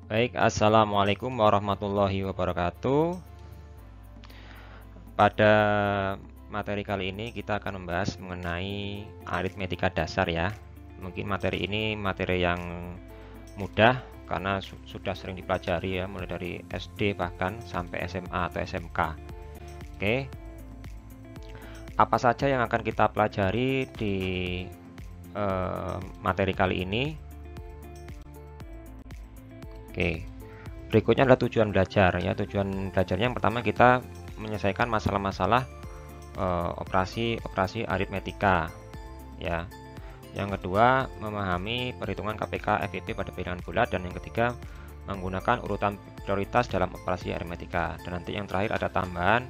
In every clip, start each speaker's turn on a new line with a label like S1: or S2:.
S1: Baik, assalamualaikum warahmatullahi wabarakatuh. Pada materi kali ini kita akan membahas mengenai aritmetika dasar ya. Mungkin materi ini materi yang mudah karena sudah sering dipelajari ya, mulai dari SD bahkan sampai SMA atau SMK. Oke, apa saja yang akan kita pelajari di materi kali ini? Oke, berikutnya adalah tujuan belajar ya. Tujuan belajarnya yang pertama kita menyelesaikan masalah-masalah operasi aritmetika ya. Yang kedua, memahami perhitungan KPK FEP pada bilangan bulat, dan yang ketiga, menggunakan urutan prioritas dalam operasi aritmetika. Dan nanti yang terakhir ada tambahan,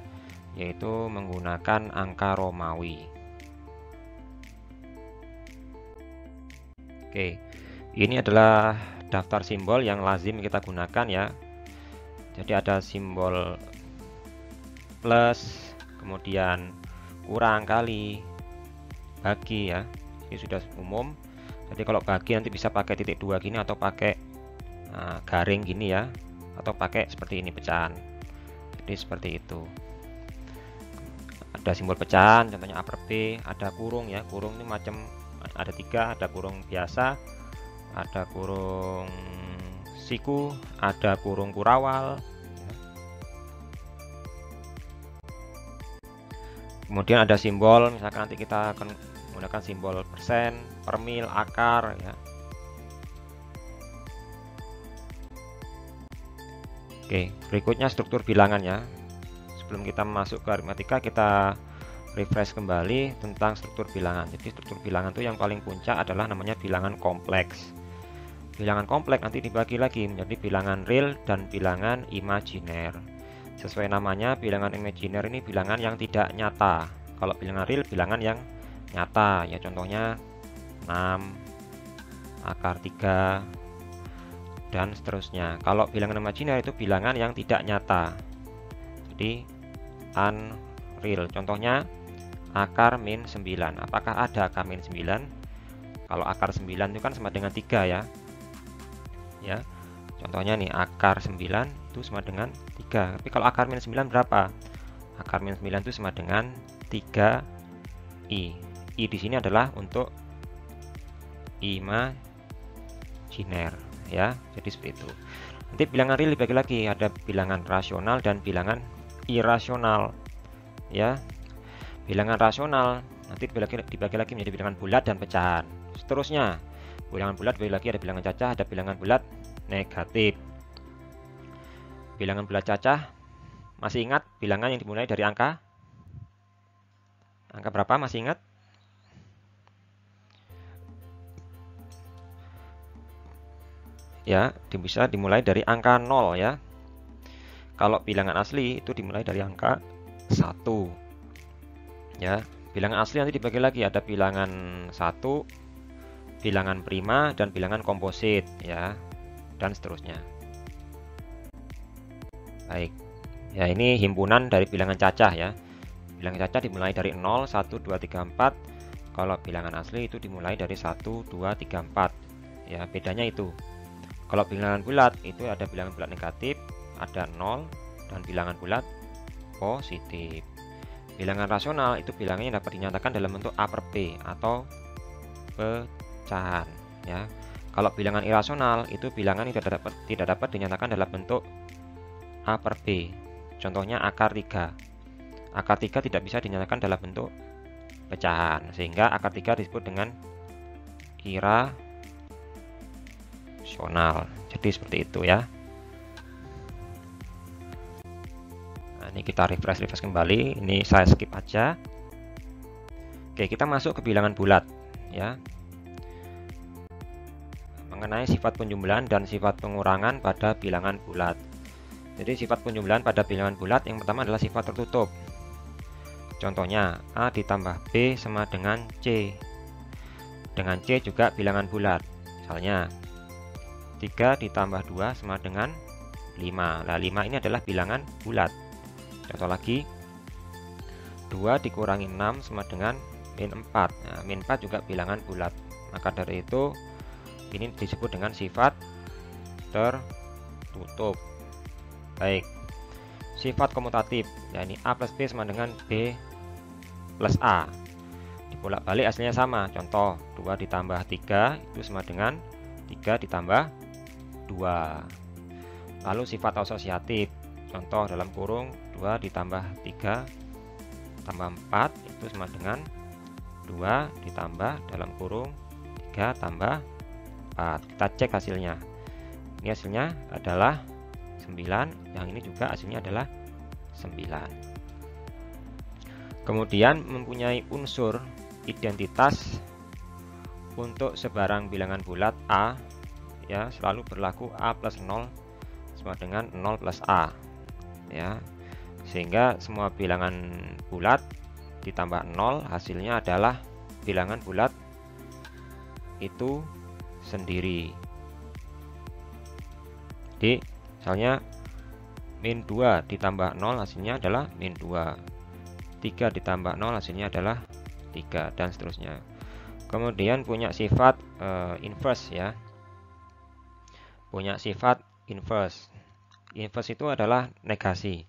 S1: yaitu menggunakan angka Romawi. Oke, ini adalah daftar simbol yang lazim kita gunakan ya. Jadi ada simbol plus, kemudian kurang, kali, bagi ya. Ini sudah umum. Jadi kalau bagi nanti bisa pakai titik dua gini, atau pakai garing gini ya, atau pakai seperti ini pecahan. Jadi seperti itu. Ada simbol pecahan, contohnya A per B. Ada kurung ya, kurung ini macam ada tiga, ada kurung biasa, ada kurung siku, ada kurung kurawal. Kemudian ada simbol, misalkan nanti kita akan menggunakan simbol persen, per mil, akar ya. Oke, berikutnya struktur bilangan ya. Sebelum kita masuk ke aritmetika, kita refresh kembali tentang struktur bilangan. Jadi struktur bilangan itu yang paling puncak adalah namanya bilangan kompleks. Bilangan kompleks nanti dibagi lagi menjadi bilangan real dan bilangan imajiner. Sesuai namanya, bilangan imajiner ini bilangan yang tidak nyata. Kalau bilangan real, bilangan yang nyata ya, contohnya 6, akar 3, dan seterusnya. Kalau bilangan imajiner itu bilangan yang tidak nyata, jadi unreal. Contohnya akar min 9. Apakah ada akar min 9? Kalau akar 9 itu kan sama dengan 3 ya. Ya, contohnya nih, akar 9 itu sama dengan 3. Tapi kalau akar min 9 berapa? Akar min 9 itu sama dengan 3i. I di sini adalah untuk imajiner ya. Jadi seperti itu. Nanti bilangan real dibagi lagi, ada bilangan rasional dan bilangan irasional ya. Bilangan rasional nanti dibagi lagi menjadi bilangan bulat dan pecahan. Seterusnya, bilangan bulat dibagi lagi, ada bilangan cacah, ada bilangan bulat negatif. Bilangan bulat cacah, masih ingat bilangan yang dimulai dari angka berapa? Masih ingat? Ya, bisa dimulai dari angka 0 ya. Kalau bilangan asli itu dimulai dari angka 1 ya. Bilangan asli nanti dibagi lagi, ada bilangan 1, bilangan prima, dan bilangan komposit ya, dan seterusnya. Baik ya, ini himpunan dari bilangan cacah ya. Bilangan cacah dimulai dari 0, 1, 2, 3, 4. Kalau bilangan asli itu dimulai dari 1, 2, 3, 4 ya, bedanya itu. Kalau bilangan bulat itu ada bilangan bulat negatif, ada 0, dan bilangan bulat positif. Bilangan rasional itu bilangan yang dapat dinyatakan dalam bentuk A per B atau pecahan ya. Kalau bilangan irasional itu bilangan yang tidak dapat dinyatakan dalam bentuk A per B. Contohnya akar 3. Akar 3 tidak bisa dinyatakan dalam bentuk pecahan, sehingga akar 3 disebut dengan irasional. Jadi seperti itu ya. Nah, ini kita refresh kembali. Ini saya skip aja. Oke, kita masuk ke bilangan bulat ya. Mengenai sifat penjumlahan dan sifat pengurangan pada bilangan bulat. Jadi sifat penjumlahan pada bilangan bulat yang pertama adalah sifat tertutup. Contohnya A ditambah B sama dengan C. Dengan C juga bilangan bulat. Misalnya 3 ditambah 2 sama dengan 5. Nah, 5 ini adalah bilangan bulat. Contoh lagi, 2 dikurangi 6 sama dengan min 4. Nah, min 4 juga bilangan bulat. Maka dari itu ini disebut dengan sifat tertutup. tertutup. Baik, sifat komutatif, yakni A plus B sama dengan B plus A. Dibolak-balik hasilnya sama. Contoh, 2 ditambah 3 itu sama dengan 3 ditambah 2. Lalu sifat asosiatif, contoh dalam kurung 2 ditambah 3 tambah 4 itu sama dengan 2 ditambah dalam kurung 3 tambah 4. Kita cek hasilnya. Ini hasilnya adalah 9, yang ini juga hasilnya adalah 9. Kemudian mempunyai unsur identitas untuk sebarang bilangan bulat A, ya, selalu berlaku A plus 0 sama dengan 0 plus A, ya, sehingga semua bilangan bulat ditambah 0 hasilnya adalah bilangan bulat itu sendiri. Jadi misalnya min 2 ditambah 0 hasilnya adalah min 2, 3 ditambah 0 hasilnya adalah 3, dan seterusnya. Kemudian punya sifat inverse, ya, punya sifat inverse. Inverse itu adalah negasi.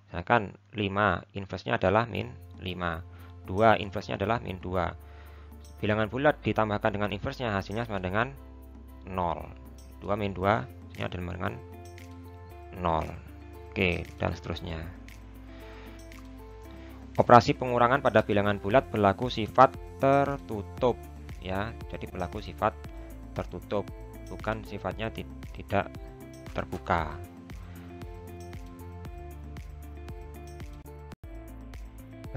S1: Misalkan 5 inverse-nya adalah min 5, 2 inverse-nya adalah min 2. Bilangan bulat ditambahkan dengan inverse-nya hasilnya sama dengan 0. 2 min 2 hasilnya adalah dengan 0. Oke, dan seterusnya. Operasi pengurangan pada bilangan bulat berlaku sifat tertutup, ya. Jadi berlaku sifat tertutup, bukan sifatnya tidak terbuka.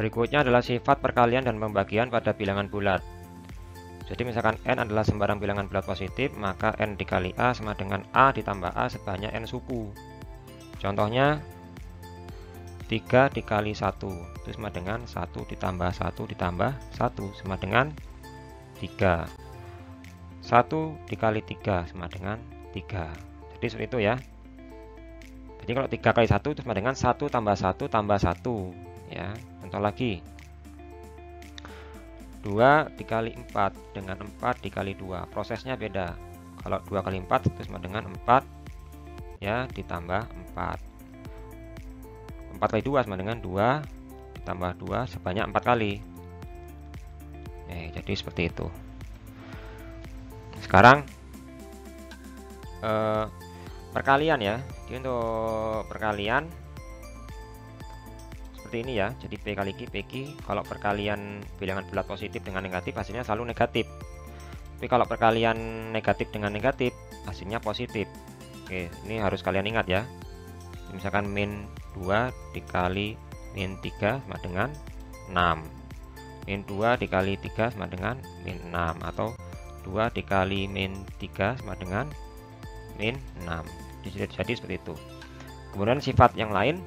S1: Berikutnya adalah sifat perkalian dan pembagian pada bilangan bulat. Jadi misalkan n adalah sembarang bilangan bulat positif, maka n dikali a sama dengan a ditambah a sebanyak n suku. Contohnya 3 dikali 1 itu sama dengan 1 ditambah 1 ditambah 1 sama dengan 3. 1 dikali 3 sama dengan 3. Jadi seperti itu, ya. Jadi kalau 3 kali 1 itu sama dengan 1 tambah 1 tambah 1, ya. Contoh lagi, 2 dikali 4 dengan 4 dikali 2, prosesnya beda. Kalau 2 kali 4 itu sama dengan 4, ya, ditambah 4. 4 kali 2 sama dengan 2 ditambah 2 sebanyak 4 kali. Jadi seperti itu. Sekarang perkalian, ya. Jadi untuk perkalian seperti ini, ya. Jadi P kali Q, PQ. Kalau perkalian bilangan bulat positif dengan negatif hasilnya selalu negatif. Tapi kalau perkalian negatif dengan negatif hasilnya positif. Oke, ini harus kalian ingat, ya. Misalkan min 2 dikali min 3 sama dengan 6. Min 2 dikali 3 sama dengan min 6, atau 2 dikali min 3 sama dengan min 6. Jadi seperti itu. Kemudian sifat yang lain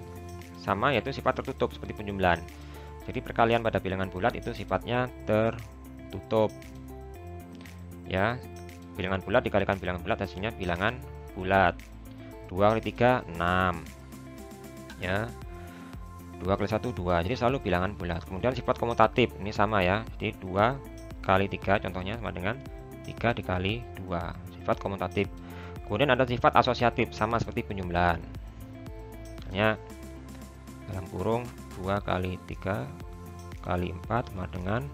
S1: sama, yaitu sifat tertutup seperti penjumlahan. Jadi perkalian pada bilangan bulat itu sifatnya tertutup, ya. Bilangan bulat dikalikan bilangan bulat hasilnya bilangan bulat. 2 kali 3 6, ya. 2 kali 1 2, jadi selalu bilangan bulat. Kemudian sifat komutatif ini sama, ya. Jadi 2 kali 3 contohnya sama dengan 3 dikali 2, sifat komutatif. Kemudian ada sifat asosiatif sama seperti penjumlahan. Misalnya dalam kurung 2 kali 3 kali 4 sama dengan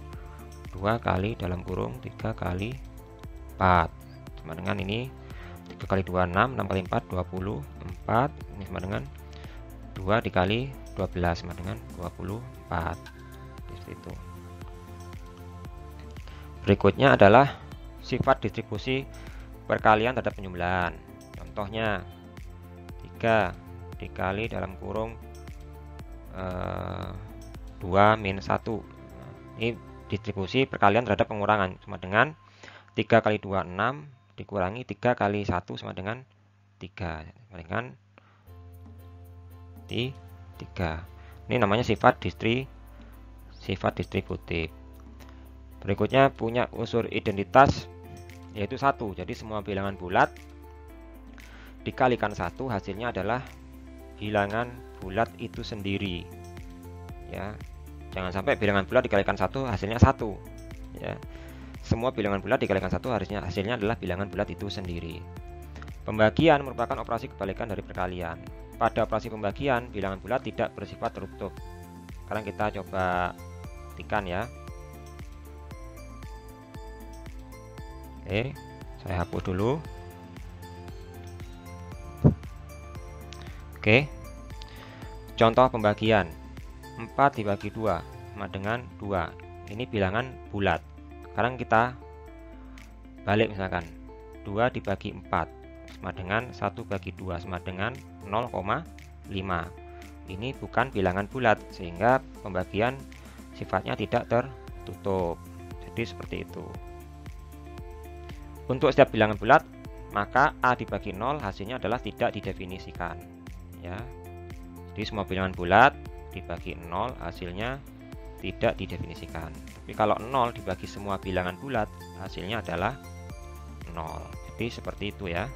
S1: 2 kali dalam kurung 3 kali 4 sama dengan ini 3 kali 2 6, 6 kali 4 24, ini sama dengan 2 dikali 12 sama dengan 24. Seperti itu. Berikutnya adalah sifat distribusi perkalian terhadap penjumlahan. Contohnya 3 dikali dalam kurung 2 min 1. Ini distribusi perkalian terhadap pengurangan sama dengan 3 kali 2 6 dikurangi 3 kali 1 sama dengan 3, sama dengan 3. Ini namanya sifat distributif. Berikutnya punya unsur identitas yaitu 1. Jadi semua bilangan bulat dikalikan 1 hasilnya adalah bilangan bulat itu sendiri, ya. Jangan sampai bilangan bulat dikalikan 1 hasilnya 1, ya. Semua bilangan bulat dikalikan 1 hasilnya adalah bilangan bulat itu sendiri. Pembagian merupakan operasi kebalikan dari perkalian. Pada operasi pembagian, bilangan bulat tidak bersifat tertutup. Sekarang kita coba buktikan ya. Oke, saya hapus dulu. Oke, contoh pembagian 4 dibagi 2 sama dengan 2. Ini bilangan bulat. Sekarang kita balik, misalkan 2 dibagi 4 sama dengan 1 bagi 2 sama dengan 0,5. Ini bukan bilangan bulat, sehingga pembagian sifatnya tidak tertutup. Jadi seperti itu. Untuk setiap bilangan bulat, maka A dibagi 0 hasilnya adalah tidak didefinisikan ya. Jadi semua bilangan bulat dibagi 0 hasilnya tidak didefinisikan. Tapi kalau 0 dibagi semua bilangan bulat hasilnya adalah 0. Jadi seperti itu ya.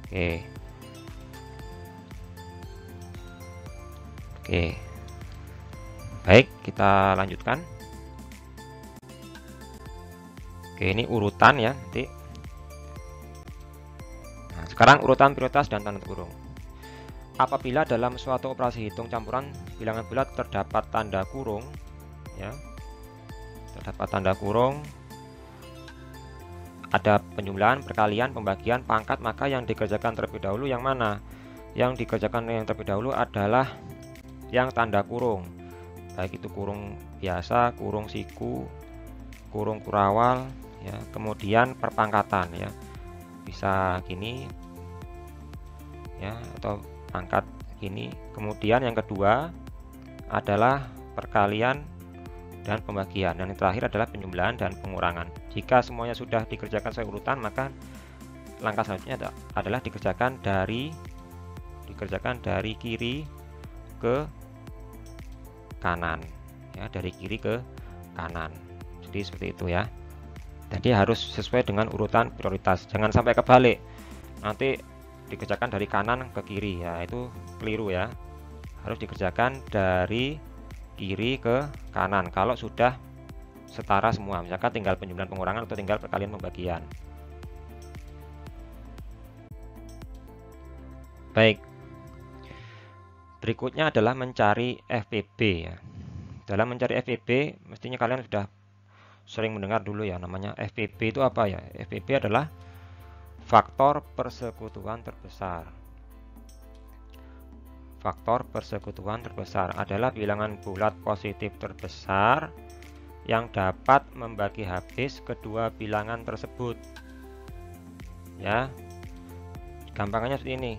S1: Oke. Baik, kita lanjutkan. Oke, ini urutan ya nanti. Nah, sekarang urutan prioritas dan tanda kurung. Apabila dalam suatu operasi hitung campuran bilangan bulat terdapat tanda kurung ya. Terdapat tanda kurung, ada penjumlahan, perkalian, pembagian, pangkat, maka yang dikerjakan terlebih dahulu yang mana? Yang dikerjakan yang terlebih dahulu adalah yang tanda kurung, baik itu kurung biasa, kurung siku, kurung kurawal ya, kemudian perpangkatan ya, bisa gini ya, atau pangkat gini. Kemudian yang kedua adalah perkalian dan pembagian, dan yang terakhir adalah penjumlahan dan pengurangan. Jika semuanya sudah dikerjakan sesuai urutan, maka langkah selanjutnya adalah dikerjakan dari kiri ke kanan ya, dari kiri ke kanan. Jadi seperti itu ya. Jadi harus sesuai dengan urutan prioritas, jangan sampai kebalik, nanti dikerjakan dari kanan ke kiri ya, itu keliru ya. Harus dikerjakan dari kiri ke kanan kalau sudah setara semua, misalkan tinggal penjumlahan pengurangan atau tinggal perkalian pembagian. Baik, berikutnya adalah mencari FPB ya. Dalam mencari FPB mestinya kalian sudah sering mendengar dulu ya, namanya FPB itu apa ya? FPB adalah faktor persekutuan terbesar. Faktor persekutuan terbesar adalah bilangan bulat positif terbesar yang dapat membagi habis kedua bilangan tersebut ya. Gampangannya seperti ini.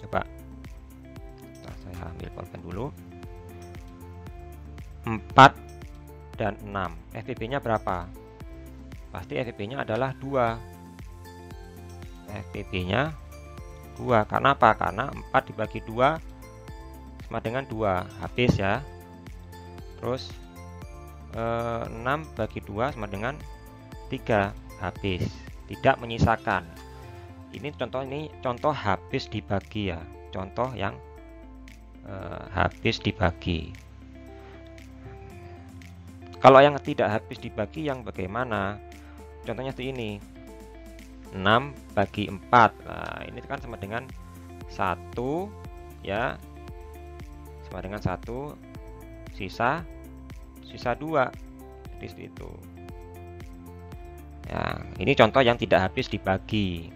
S1: Coba saya ambil pulpen dulu. 4 dan 6, FPB nya berapa? Pasti FPB nya adalah 2. FPB nya 2, karena apa? Karena 4 dibagi 2 sama dengan 2, habis ya. Terus 6 bagi 2 sama dengan 3, habis, tidak menyisakan. Ini contoh habis dibagi ya, contoh yang habis dibagi. Kalau yang tidak habis dibagi yang bagaimana? Contohnya seperti ini, 6 bagi 4. Nah, ini kan sama dengan 1 ya, sama dengan 1, sisa 2. Jadi seperti itu ya. Ini contoh yang tidak habis dibagi.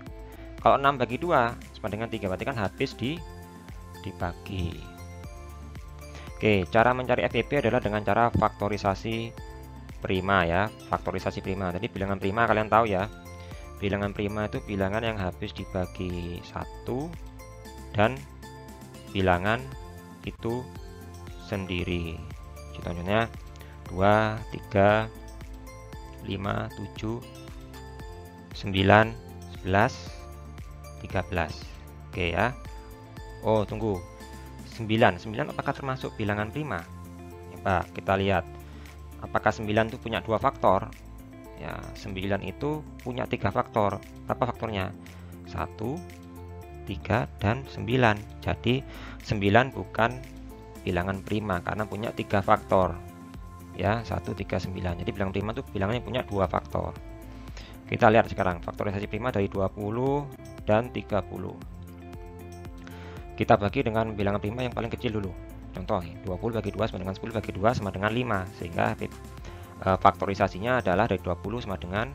S1: Kalau 6 bagi 2 sama dengan 3, berarti kan habis dibagi. Oke, cara mencari FPB adalah dengan cara faktorisasi prima ya, faktorisasi prima. Jadi bilangan prima kalian tahu ya, bilangan prima itu bilangan yang habis dibagi 1 dan bilangan itu sendiri. Contohnya 2, 3, 5, 7, 9, 11, 13. Oke ya. Oh, tunggu. 9 apakah termasuk bilangan prima? Coba kita lihat. Apakah 9 itu punya 2 faktor? Ya, 9 itu punya 3 faktor. Apa faktornya? 1, 3, dan 9. Jadi 9 bukan bilangan prima karena punya 3 faktor. Ya, 1, 3, 9. Jadi bilangan prima itu bilangan yang punya 2 faktor. Kita lihat sekarang faktorisasi prima dari 20 dan 30. Kita bagi dengan bilangan prima yang paling kecil dulu. Contoh, 20 bagi 2 sama dengan 10 bagi 2 sama dengan 5. Sehingga faktorisasinya adalah dari 20 sama dengan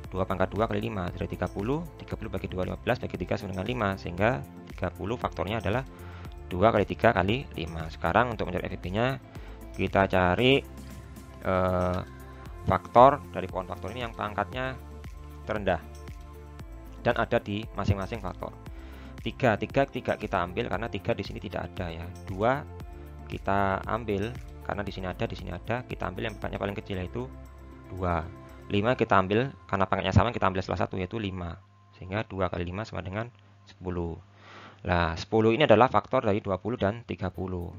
S1: 2 pangkat 2 kali 5. Dari 30 bagi 2, 15 bagi 3 sama dengan 5. Sehingga 30 faktornya adalah 2 kali 3 kali 5. Sekarang untuk mencari FEB-nya, kita cari faktor dari pohon faktor ini yang pangkatnya terendah dan ada di masing-masing faktor. 3 kita ambil karena 3 di sini tidak ada ya. 2 kita ambil karena di sini ada, kita ambil yang pangkatnya paling kecil yaitu 2. 5 kita ambil karena pangkatnya sama, kita ambil salah satu yaitu 5. Sehingga 2 kali 5 sama dengan 10. Nah, 10 ini adalah faktor dari 20 dan 30.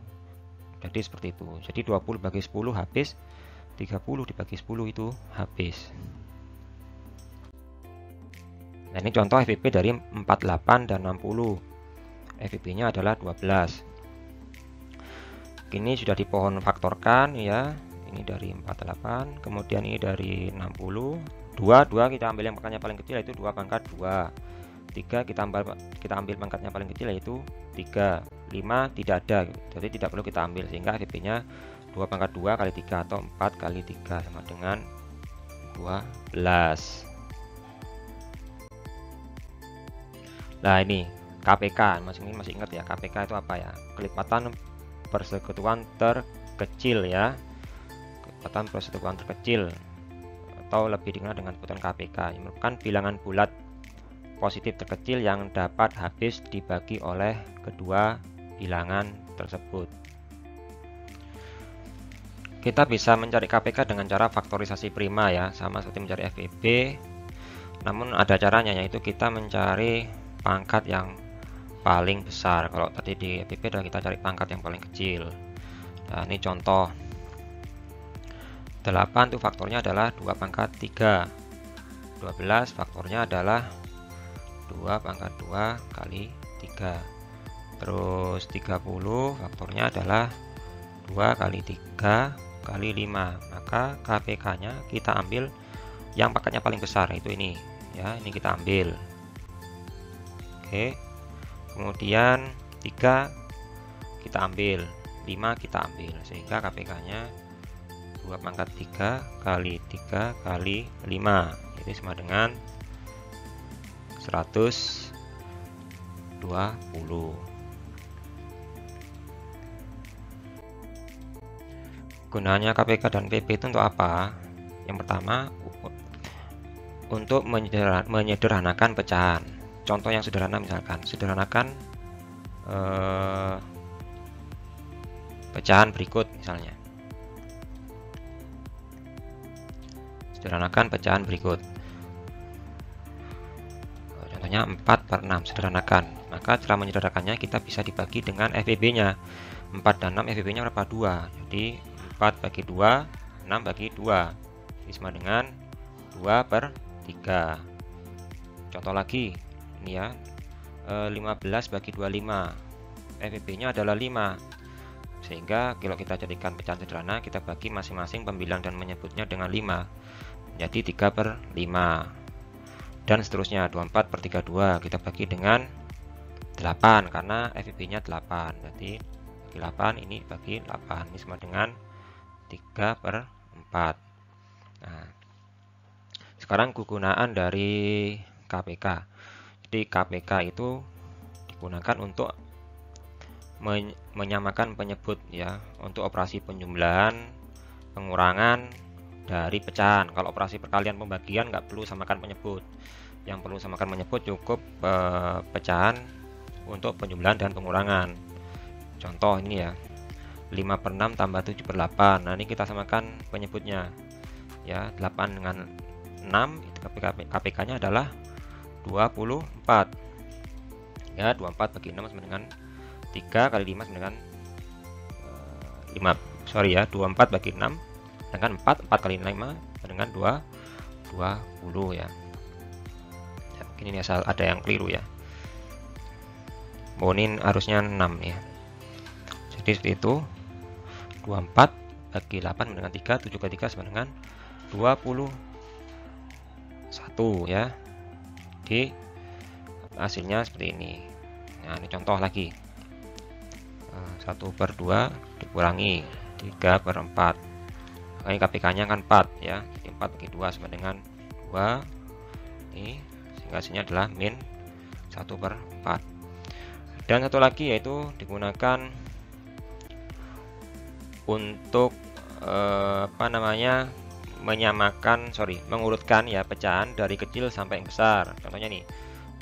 S1: Jadi seperti itu. Jadi 20 bagi 10 habis, 30 dibagi 10 itu habis. Nah, ini contoh FEB dari 48 dan 60. FEB-nya adalah 12. Ini sudah dipohon faktorkan ya. Ini dari 48, kemudian ini dari 60. 2 kita ambil yang pangkatnya paling kecil yaitu 2 pangkat 2. 3 kita ambil pangkatnya paling kecil yaitu 3. 5 tidak ada, jadi tidak perlu kita ambil, sehingga FEB-nya 2 pangkat 2 kali 3 atau 4 kali 3 sama dengan 12. Nah, ini KPK, masih ingat ya, KPK itu apa ya? Kelipatan persekutuan terkecil ya. Kelipatan persekutuan terkecil atau lebih dikenal dengan sebutan KPK, yang merupakan bilangan bulat positif terkecil yang dapat habis dibagi oleh kedua bilangan tersebut. Kita bisa mencari KPK dengan cara faktorisasi prima ya, sama seperti mencari FEB. Namun ada caranya, yaitu kita mencari pangkat yang paling besar. Kalau tadi di FEB adalah kita cari pangkat yang paling kecil. Nah, ini contoh 8 itu faktornya adalah 2 pangkat 3. 12 faktornya adalah 2 pangkat 2 kali 3. Terus 30 faktornya adalah 2 kali 3 kali 5. Maka KPK-nya kita ambil yang pangkatnya paling besar, yaitu ini ya, ini kita ambil. Oke. Kemudian 3 kita ambil, 5 kita ambil, sehingga KPK-nya 2 pangkat 3 kali 3 kali 5, itu sama dengan 120. Gunanya KPK dan PB itu untuk apa? Yang pertama, untuk menyederhanakan pecahan. Contoh yang sederhana, misalkan sederhanakan pecahan berikut misalnya. Sederhanakan pecahan berikut. Contohnya 4/6, sederhanakan. Maka cara menyederhanakannya kita bisa dibagi dengan FEB-nya. 4 dan 6 FEB-nya berapa? 2. Jadi 4 bagi 2, 6 bagi 2. Ini sama dengan 2/3. Contoh lagi, ini ya, 15 bagi 25. FEB-nya adalah 5. Sehingga kalau kita jadikan pecahan sederhana, kita bagi masing-masing pembilang dan menyebutnya dengan 5. Jadi 3/5. Dan seterusnya, 24/32 kita bagi dengan 8 karena FEB-nya 8. Jadi bagi 8, ini bagi 8. Ini sama dengan 3/4. Nah, sekarang kegunaan dari KPK. Jadi KPK itu digunakan untuk menyamakan penyebut ya, untuk operasi penjumlahan, pengurangan dari pecahan. Kalau operasi perkalian pembagian nggak perlu samakan penyebut. Yang perlu samakan penyebut cukup pecahan untuk penjumlahan dan pengurangan. Contoh ini ya, 5/6 tambah 7/8. Nah, ini kita samakan penyebutnya ya, 8 dengan 6 itu KPK-nya adalah 24 ya. 24 bagi 6 sama dengan 3 kali 5 sama dengan 24 bagi 6 dengan 4 kali 5 sama dengan 20 ya. Mungkin ini asal ada yang keliru ya, ini harusnya 6 ya. Jadi seperti itu, 24 bagi 8 sama dengan 3, 7 kali 3 sama dengan 24. 1 ya. Jadi hasilnya seperti ini. Nah, ini contoh lagi. 1/2 dikurangi 3/4. Ini KPK-nya kan 4 ya. Jadi 4/2 sama dengan 2. Ini sehingga hasilnya adalah min 1/4. Dan satu lagi yaitu digunakan untuk mengurutkan ya pecahan dari kecil sampai yang besar. Contohnya nih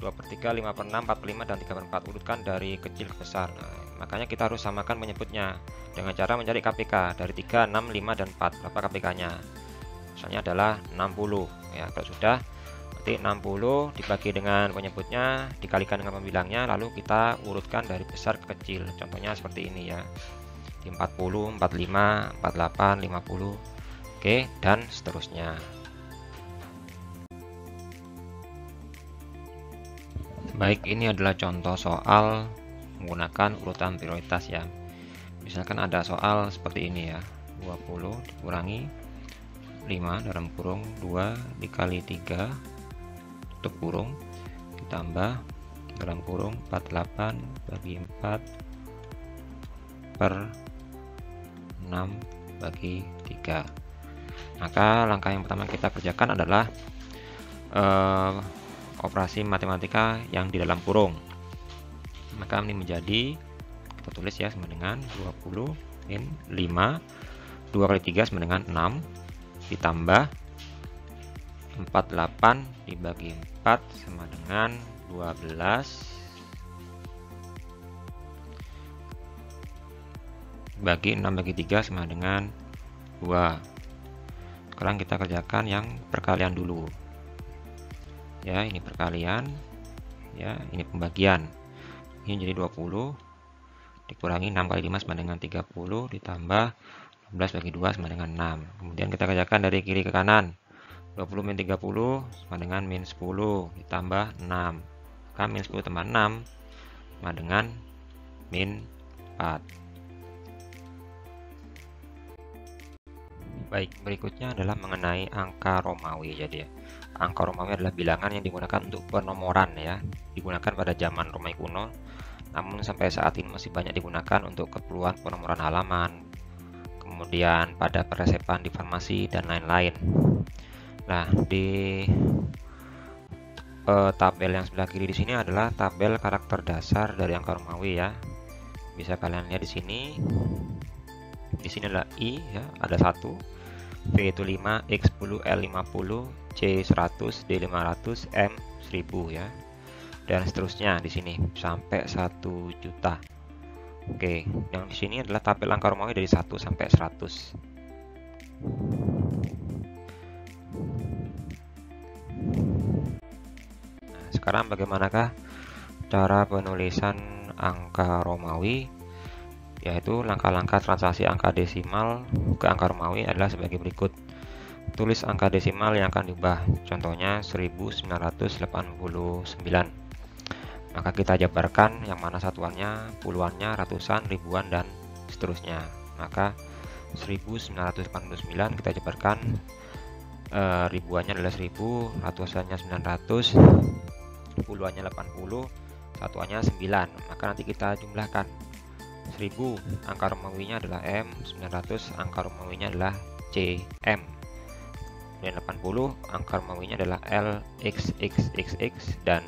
S1: 2/3, 5/6, 4/5, dan 3/4. Urutkan dari kecil ke besar. Nah, makanya kita harus samakan menyebutnya dengan cara mencari KPK dari 3, 6, 5, dan 4. Berapa KPK-nya? Misalnya adalah 60 ya. Kalau sudah, nanti 60 dibagi dengan penyebutnya dikalikan dengan pembilangnya, lalu kita urutkan dari besar ke kecil. Contohnya seperti ini ya. Di 40, 45, 48, 50. Oke, dan seterusnya. Baik, ini adalah contoh soal menggunakan urutan prioritas ya. Misalkan ada soal seperti ini ya. 20 dikurangi 5 dalam kurung 2 dikali 3 tutup kurung ditambah dalam kurung 48 bagi 4 per 6 bagi 3. Maka langkah yang pertama kita kerjakan adalah operasi matematika yang di dalam kurung. Maka ini menjadi, kita tulis ya, sama dengan 20 min 5 2 kali 3 sama dengan 6 ditambah 48 dibagi 4 sama dengan 12 bagi 6 bagi 3 sama dengan 2. Sekarang kita kerjakan yang perkalian dulu ya. Ini perkalian ya, ini pembagian. Ini jadi 20 dikurangi 6 kali 5 sama dengan 30 ditambah 12 bagi 2 sama dengan 6. Kemudian kita kerjakan dari kiri ke kanan. 20 min 30 sama dengan min 10 ditambah 6. Maka min 10 tambah 6 sama dengan min 4. Baik, berikutnya adalah mengenai angka Romawi. Jadi ya, angka Romawi adalah bilangan yang digunakan untuk penomoran ya. Digunakan pada zaman Romawi kuno, namun sampai saat ini masih banyak digunakan untuk keperluan penomoran halaman, kemudian pada peresepan di farmasi dan lain-lain. Nah, di tabel yang sebelah kiri di sini adalah tabel karakter dasar dari angka Romawi ya. Bisa kalian lihat di sini. Di sini adalah I ya, ada 1, V itu 5, X 10, L 50, C 100, D 500, M 1000 ya. Dan seterusnya di sini sampai 1 juta. Oke, yang di sini adalah tabel angka Romawi dari 1 sampai 100. Nah, sekarang bagaimanakah cara penulisan angka Romawi? Yaitu langkah-langkah transaksi angka desimal ke angka Romawi adalah sebagai berikut. Tulis angka desimal yang akan diubah, contohnya 1989. Maka kita jabarkan yang mana satuannya, puluhannya, ratusan, ribuan, dan seterusnya. Maka 1989 kita jabarkan, ribuannya adalah 1000, ratusannya 900, puluhannya 80, satuannya 9. Maka nanti kita jumlahkan. 1000 angka Romawinya adalah M, 900 angka Romawinya adalah C, M, dan 80 angka Romawinya adalah L, X, X, X, X, dan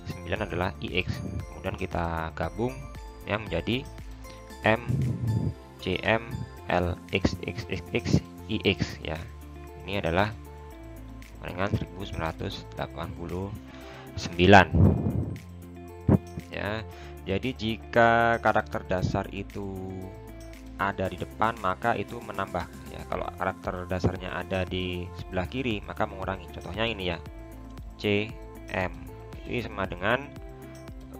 S1: 9 adalah IX. Kemudian kita gabung yang menjadi M, CM, L, X, X, X, X, IX ya. Ini adalah dengan 1989 ya. Jadi jika karakter dasar itu ada di depan, maka itu menambah ya. Kalau karakter dasarnya ada di sebelah kiri, maka mengurangi. Contohnya ini ya, CM ini sama dengan,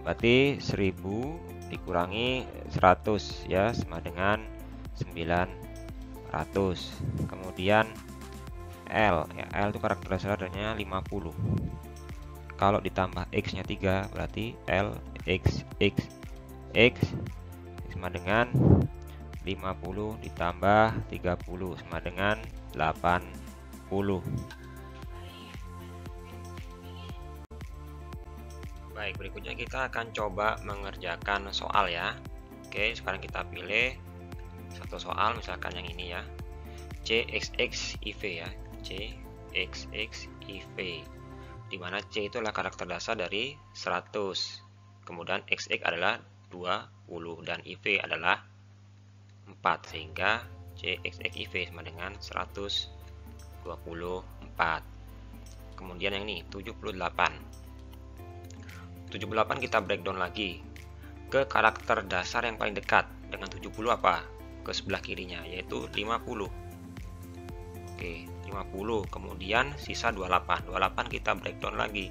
S1: berarti 1000 dikurangi 100 ya, sama dengan 900. Kemudian L ya, L itu karakter dasarnya 50. Kalau ditambah X nya 3, berarti L X X X sama dengan 50 ditambah 30 sama dengan 80. Baik, berikutnya kita akan coba mengerjakan soal ya. Oke, sekarang kita pilih satu soal, misalkan yang ini ya. CXX IV ya. CXX IV. Di mana C itu adalah karakter dasar dari 100. Kemudian XX adalah 20 dan IV adalah 4, sehingga CXX IV sama dengan 124. Kemudian yang ini 78 kita breakdown lagi ke karakter dasar yang paling dekat dengan 70 apa? Ke sebelah kirinya, yaitu 50. Oke, 50. Kemudian sisa 28. 28 kita breakdown lagi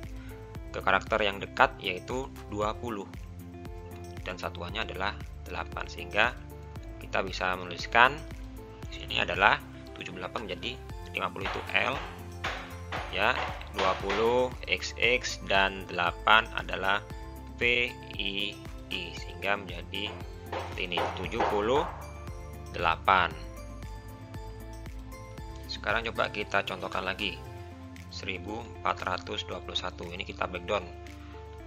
S1: ke karakter yang dekat, yaitu 20. Dan satuannya adalah 8, sehingga kita bisa menuliskan di sini adalah 78 menjadi 50 itu L ya, 20 XX dan 8 adalah PII, sehingga menjadi ini 78. Sekarang coba kita contohkan lagi 1421. Ini kita breakdown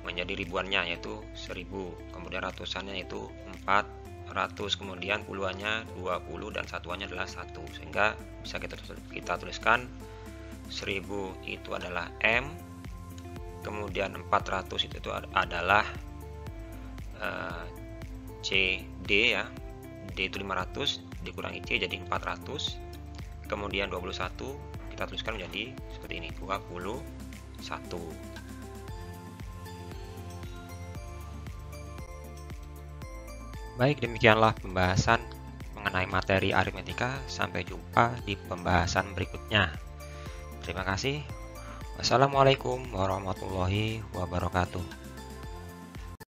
S1: menjadi ribuannya yaitu 1000, kemudian ratusannya itu 400, kemudian puluhannya 20 dan satuannya adalah 1, sehingga bisa kita tuliskan 1000 itu adalah M, kemudian 400 itu adalah CD ya, D itu 500 dikurangi C jadi 400, kemudian 21 kita tuliskan menjadi seperti ini 21. Baik, demikianlah pembahasan mengenai materi aritmetika. Sampai jumpa di pembahasan berikutnya. Terima kasih. Wassalamualaikum warahmatullahi wabarakatuh.